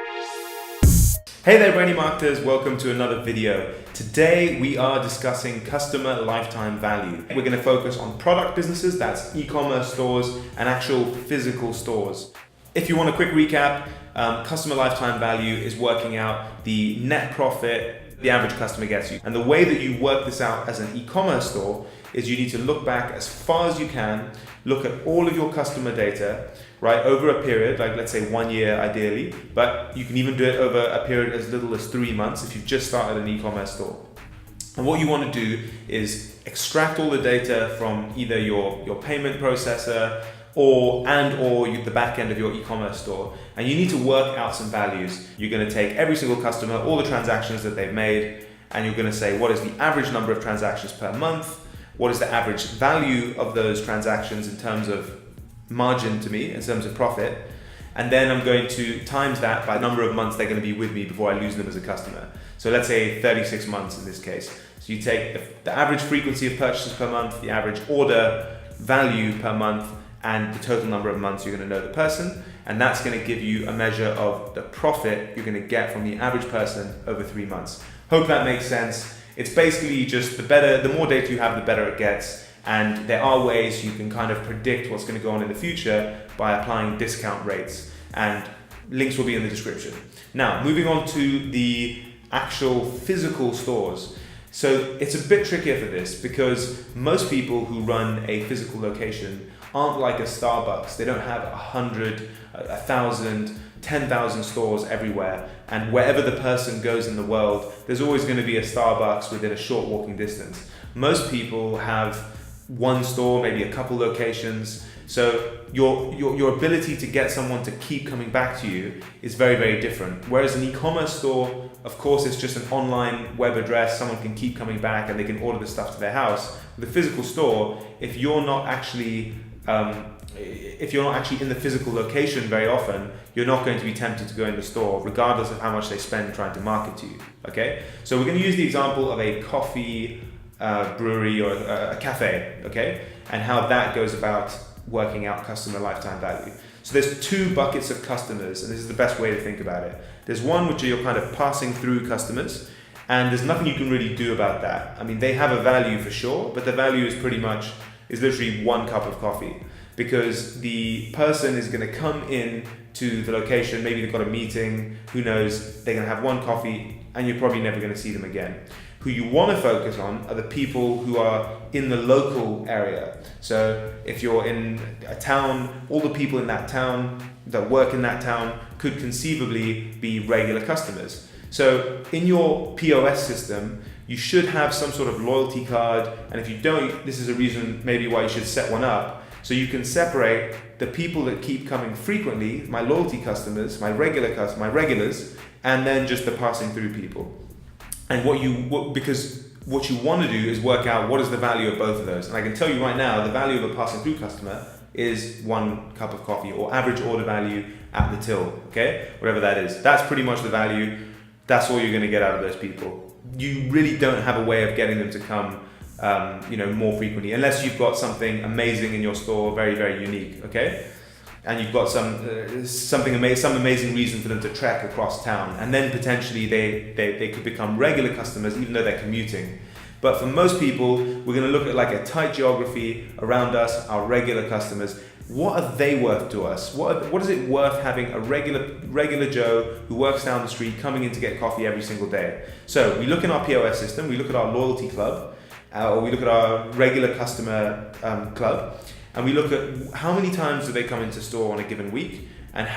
Hey there, branding marketers, welcome to another video. Today we are discussing customer lifetime value. We're going to focus on product businesses, that's e-commerce stores and actual physical stores. If you want a quick recap, customer lifetime value is working out the net profit the average customer gets you. And the way that you work this out as an e-commerce store is you need to look back as far as you can, look at all of your customer data, right, over a period, like let's say 1 year ideally, but you can even do it over a period as little as 3 months if you've just started an e-commerce store. And what you want to do is extract all the data from either your payment processor or the back end of your e-commerce store, and you need to work out some values. You're going to take every single customer, all the transactions that they've made, and you're going to say what is the average number of transactions per month, what is the average value of those transactions in terms of margin to me, in terms of profit, and then I'm going to times that by the number of months they're going to be with me before I lose them as a customer. So let's say 36 months in this case. So you take the average frequency of purchases per month, the average order value per month, and the total number of months you're going to know the person, and that's going to give you a measure of the profit you're going to get from the average person over 3 months. Hope that makes sense. It's basically just the more data you have, the better it gets, and there are ways you can kind of predict what's going to go on in the future by applying discount rates, and links will be in the description. Now, moving on to the actual physical stores. So it's a bit trickier for this because most people who run a physical location aren't like a Starbucks. They don't have 100, 1,000, 10,000 stores everywhere, and wherever the person goes in the world, there's always going to be a Starbucks within a short walking distance. Most people have one store, maybe a couple locations. So your ability to get someone to keep coming back to you is very, very different. Whereas an e-commerce store, of course, it's just an online web address. Someone can keep coming back and they can order the stuff to their house. With a physical store, if you're not actually in the physical location very often, you're not going to be tempted to go in the store regardless of how much they spend trying to market to you. Okay, so we're going to use the example of a coffee brewery or a cafe, okay, and how that goes about working out customer lifetime value. So there's two buckets of customers, and this is the best way to think about it. There's one which you're kind of passing through customers, and there's nothing you can really do about that. I mean, they have a value for sure, but the value is literally 1 cup of coffee, because the person is going to come in to the location, maybe they've got a meeting, who knows, they're going to have 1 coffee and you're probably never going to see them again. Who you want to focus on are the people who are in the local area. So if you're in a town, all the people in that town that work in that town could conceivably be regular customers. So in your POS system, you should have some sort of loyalty card, and if you don't, this is a reason maybe why you should set one up. So you can separate the people that keep coming frequently, my loyalty customers, my regulars, and then just the passing through people. And because what you want to do is work out what is the value of both of those. And I can tell you right now, the value of a passing through customer is 1 cup of coffee, or average order value at the till, okay? Whatever that is. That's pretty much the value. That's all you're going to get out of those people. You really don't have a way of getting them to come more frequently, unless you've got something amazing in your store, very, very unique, okay? And you've got some amazing reason for them to trek across town, and then potentially they could become regular customers even though they're commuting. But for most people, we're going to look at like a tight geography around us, our regular customers. What are they worth to us? What is it worth having a regular Joe who works down the street coming in to get coffee every single day? So we look in our POS system, we look at our loyalty club, or we look at our regular customer club, and we look at how many times do they come into store on a given week, and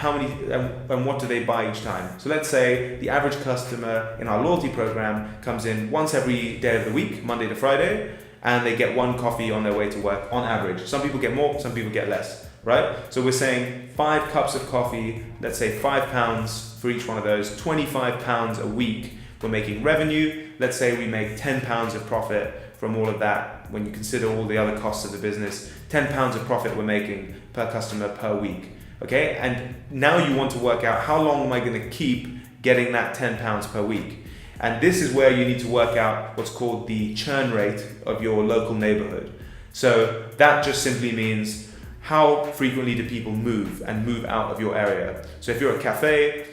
and what do they buy each time. So let's say the average customer in our loyalty program comes in once every day of the week, Monday to Friday, and they get 1 coffee on their way to work on average. Some people get more, some people get less, right? So we're saying 5 cups of coffee, let's say £5 for each one of those, £25 a week we're making revenue. Let's say we make £10 of profit from all of that. When you consider all the other costs of the business, £10 of profit we're making per customer per week, okay? And now you want to work out how long am I going to keep getting that £10 per week? And this is where you need to work out what's called the churn rate of your local neighborhood. So that just simply means how frequently do people move and move out of your area. So if you're a cafe,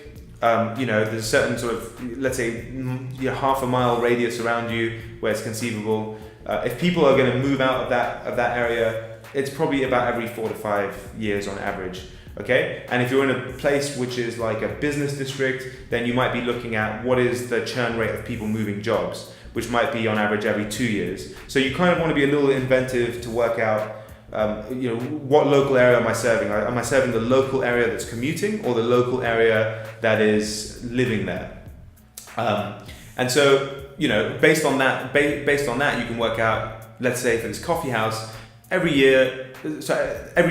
there's a certain sort of, let's say, half a mile radius around you where it's conceivable. If people are going to move out of that area, it's probably about every 4 to 5 years on average. Okay, and if you're in a place which is like a business district, then you might be looking at what is the churn rate of people moving jobs, which might be on average every 2 years. So you kind of want to be a little inventive to work out, what local area am I serving? Am I serving the local area that's commuting or the local area that is living there? And so, based on that, you can work out, let's say for this coffee house, every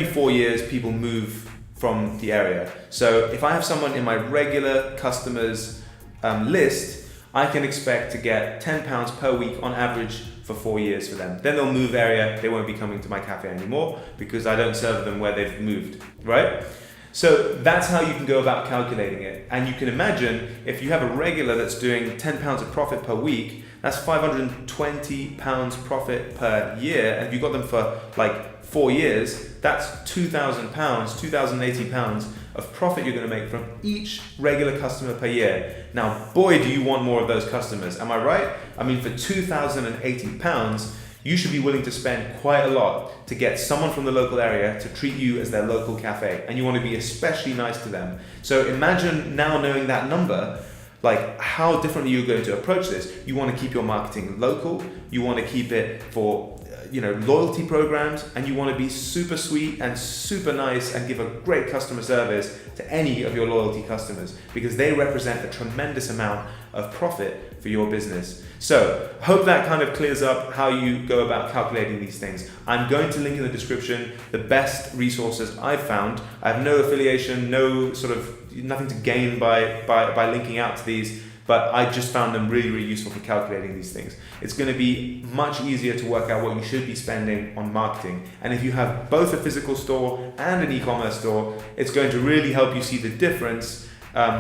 4 years, people move from the area. So if I have someone in my regular customers list, I can expect to get £10 per week on average for 4 years for them. Then they'll move area, they won't be coming to my cafe anymore because I don't serve them where they've moved, right? So that's how you can go about calculating it. And you can imagine if you have a regular that's doing £10 of profit per week, that's £520 profit per year. And if you've got them for like 4 years, that's £2,000, £2,080 of profit you're going to make from each regular customer per year. Now, boy, do you want more of those customers. Am I right? I mean, for £2,080, you should be willing to spend quite a lot to get someone from the local area to treat you as their local cafe. And you want to be especially nice to them. So imagine now knowing that number, like how differently you're going to approach this. You want to keep your marketing local. You want to keep it for loyalty programs, and you want to be super sweet and super nice and give a great customer service to any of your loyalty customers because they represent a tremendous amount of profit for your business. So hope that kind of clears up how you go about calculating these things. I'm going to link in the description the best resources I've found. I have no affiliation, nothing to gain by linking out to these, but I just found them really, really useful for calculating these things. It's going to be much easier to work out what you should be spending on marketing. And if you have both a physical store and an e-commerce store, it's going to really help you see the difference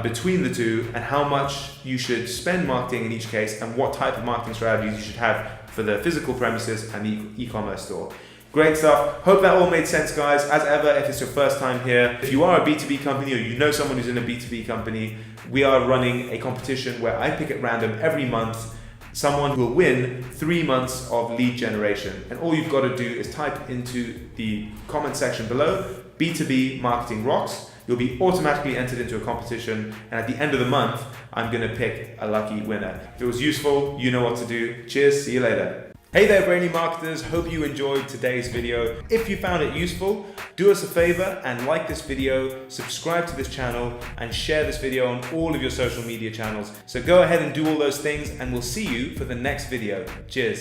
between the two and how much you should spend marketing in each case and what type of marketing strategies you should have for the physical premises and the e-commerce store. Great stuff. Hope that all made sense, guys. As ever, if it's your first time here, if you are a B2B company or you know someone who's in a B2B company, we are running a competition where I pick at random every month someone who will win 3 months of lead generation. And all you've got to do is type into the comment section below, B2B Marketing Rocks. You'll be automatically entered into a competition. And at the end of the month, I'm going to pick a lucky winner. If it was useful, you know what to do. Cheers. See you later. Hey there, brainy marketers. Hope you enjoyed today's video. If you found it useful, do us a favor and like this video, subscribe to this channel, and share this video on all of your social media channels. So go ahead and do all those things, and we'll see you for the next video. Cheers.